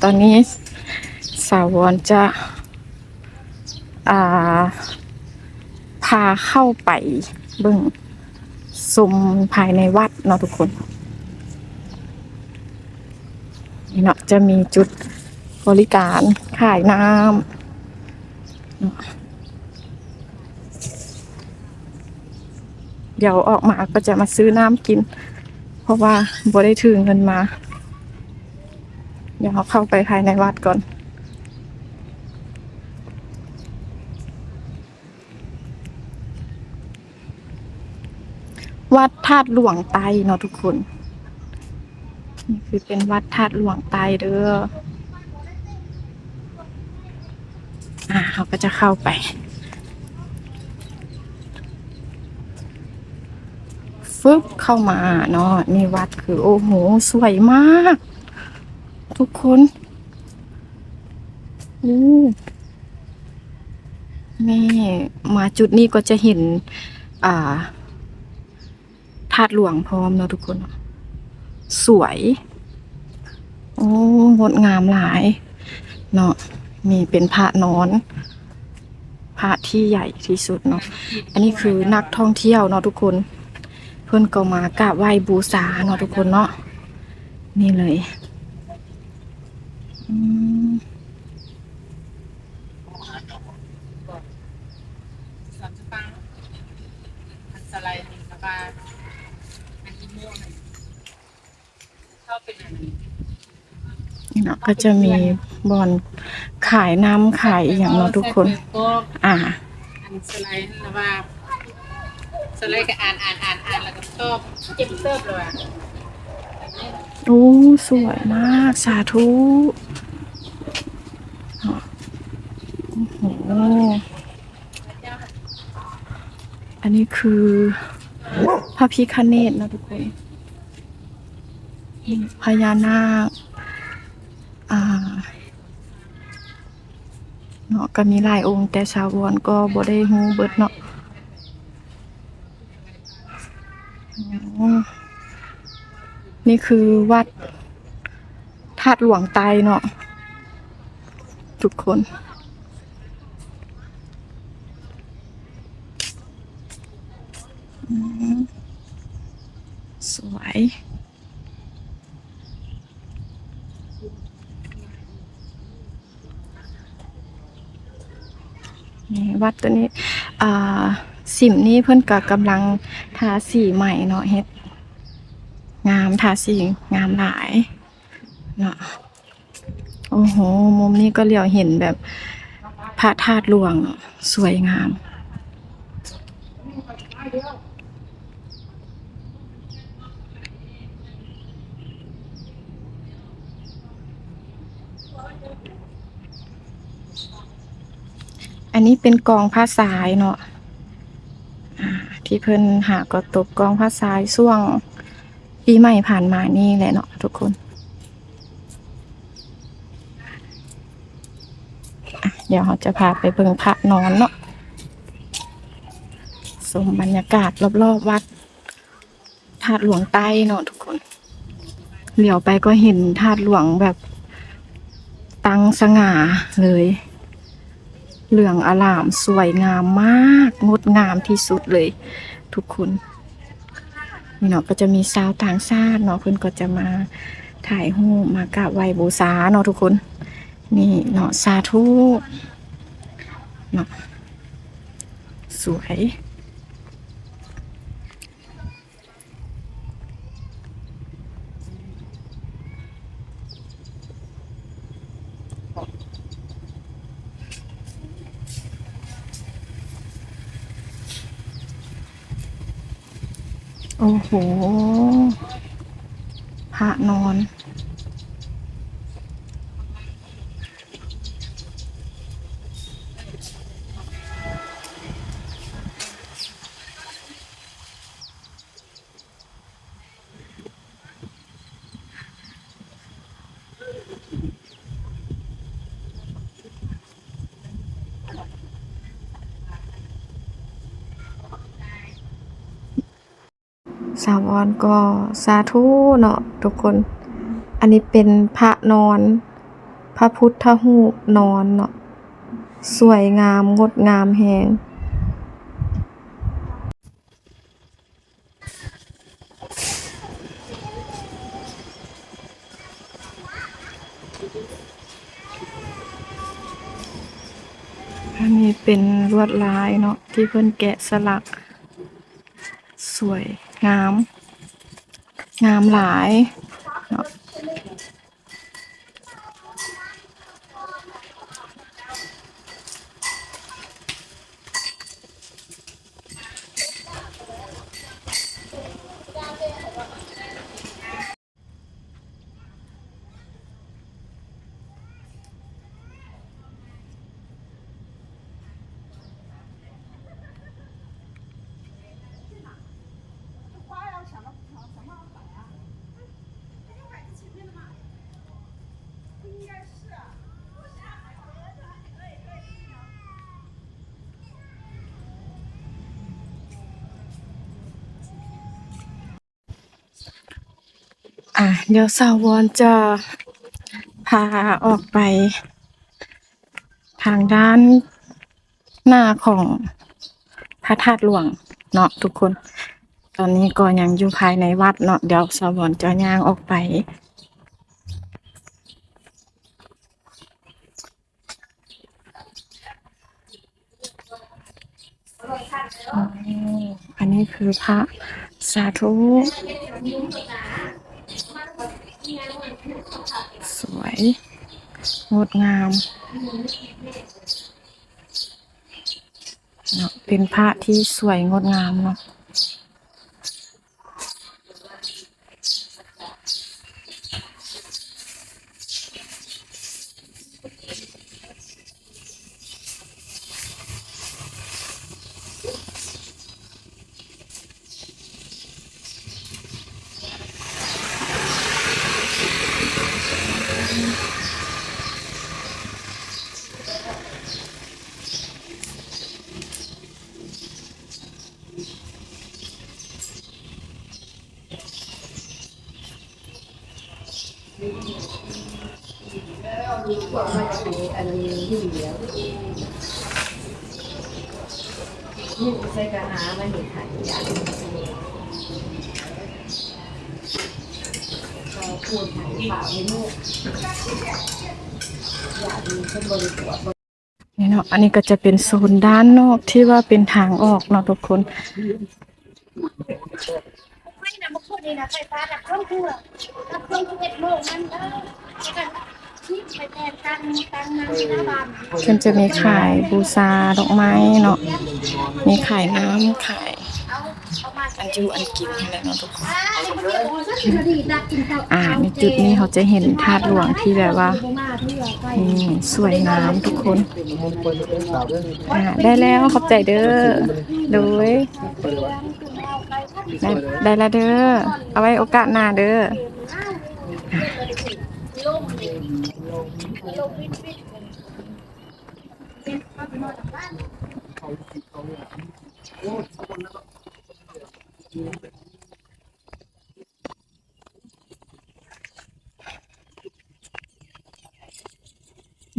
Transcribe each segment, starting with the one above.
ตอนนี้สาวรจะอ่าพาเข้าไปเบิ่งชมภายในวัดเนาะทุกคนนี่เนาะจะมีจุดบริการขายน้ำเดี๋ยวออกมาก็จะมาซื้อน้ำกินเพราะว่าบ่ได้ถือเงินมาเดี๋ยวเราเข้าไปภายในวัดก่อนวัดธาตุหลวงไตเนาะทุกคนนี่คือเป็นวัดธาตุหลวงไตเด้อเขาก็จะเข้าไปฟึบเข้ามาเนาะนี่วัดคือโอ้โหสวยมากทุกคนนี่มาจุดนี้ก็จะเห็นธาตุหลวงพร้อมเนาะทุกคนสวยโอ้งดงามหลายเนาะมีเป็นพระนอนพระที่ใหญ่ที่สุดเนาะอันนี้คือนักท่องเที่ยวเนาะทุกคนเพื่อนก็มากราบไหว้บูชาเนาะทุกคนเนาะนี่เลยนี่เนาะก็จะมีบ่อนขายน้ำขายอย่างเนาะทุกคนอันสไลด์แล้วว่าสไลด์ก็อ่านแล้วก็ชอบเก็บเติบเลยโอ้สวยมากสาธุโอ้โหอันนี้คือพระพิฆเนศนะทุกคนพญานาคเนาะก็มีหลายองค์แต่ชาววอนก็บ่ได้ฮู้เบิดเนาะนี่คือวัดธาตุหลวงไตเนาะทุกคนสวยนี่วัดตัวนี้สิมนี้เพิ่นก็กำลังทาสีใหม่เนาะเฮ็ดงามทาสีงามหลายเนาะโอ้โหมุมนี้ก็เหลียวเห็นแบบพระธาตุหลวงสวยงามอันนี้เป็นกองผ้าสายเนาะที่เพิ่นหาก็ตกกองผ้าสายช่วงปีใหม่ผ่านมานี่แหละเนาะทุกคนเดี๋ยวเราจะพาไปเบิ่งพระนอนเนาะชมบรรยากาศรอบๆวัดธาตุหลวงไตเนาะทุกคนเหลียวไปก็เห็นธาตุหลวงแบบตั้งสง่าเลยเหลืองอร่ามสวยงามมากงดงามที่สุดเลยทุกคนนี่เนาะก็จะมีชาวต่างชาติเนาะเพิ่นก็จะมาถ่ายรูปมากราบไหว้บูชาเนาะทุกคนนี่เนาะสาธุเนาะสวยโอ้โหพระนอนสาวรก็สาธุเนาะทุกคนอันนี้เป็นพระนอน พระพุทธรูปนอนเนาะสวยงามงดงามแฮงอันนี้เป็นลวดลายเนาะที่เพิ่นแกะสลักสวยงามงามหลายเนาะเดี๋ยวสาววอนจะพาออกไปทางด้านหน้าของพระธาตุหลวงเนาะทุกคน ตอนนี้ก็ยังอยู่ภายในวัดเนาะเดี๋ยวสาววอนจะย่างออกไปอันนี้คือพระสาธุสวยงดงามเนาะเป็นพระที่สวยงดงามเนาะนี่เนาะอันนี้ก็จะเป็นโซนด้านนอกที่ว่าเป็นทางออกเนาะทุกคนไม่นะมาพูดนี่นะไฟฟ้าดับเครื่องคือดับเครื่อง11 โมงมันที่ไปแทนตั้งน้ำที่หน้าบ้าน มันจะมีขายบูชาดอกไม้เนาะมีขายน้ำขายอันจูอันกินอะไรเนาะทุกคนในจุดนี้เขาจะเห็นธาตุหลวงที่แบบว่าสวยงามทุกคนได้แล้วขอบใจเด้อโดยได้แล้วเด้อเอาไว้โอกาสหน้าเด้อ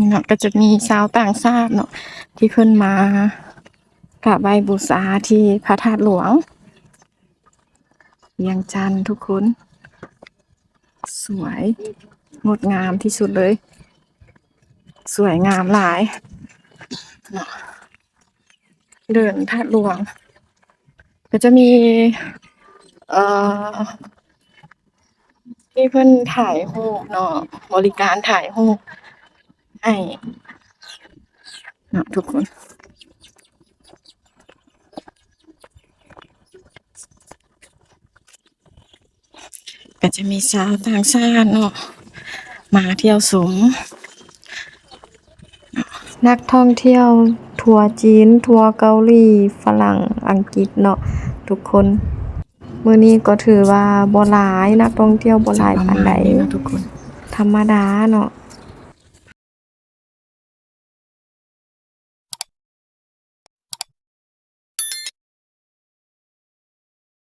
เนาะก็จะมีชาวต่างชาติเนาะที่เพิ่นมากราบไหว้บูชาที่พระธาตุหลวงเวียงจันทร์ทุกคนสวยงดงามที่สุดเลยสวยงามหลายเนาะเดินธาตุหลวงก็จะมีที่เพิ่นถ่ายรูปเนาะบริการถ่ายรูปให้เนาะทุกคนก็จะมีชาวต่างชาติเนาะมาเที่ยวชมนักท่องเที่ยวทัวร์จีนทัวร์เกาหลีฝรั่งอังกฤษเนาะทุกคนมื้อนี้ก็ถือว่าบ่หลายนักท่องเที่ยวบ่หลายปานใดเนาะทุกคนธรรมดาเนาะ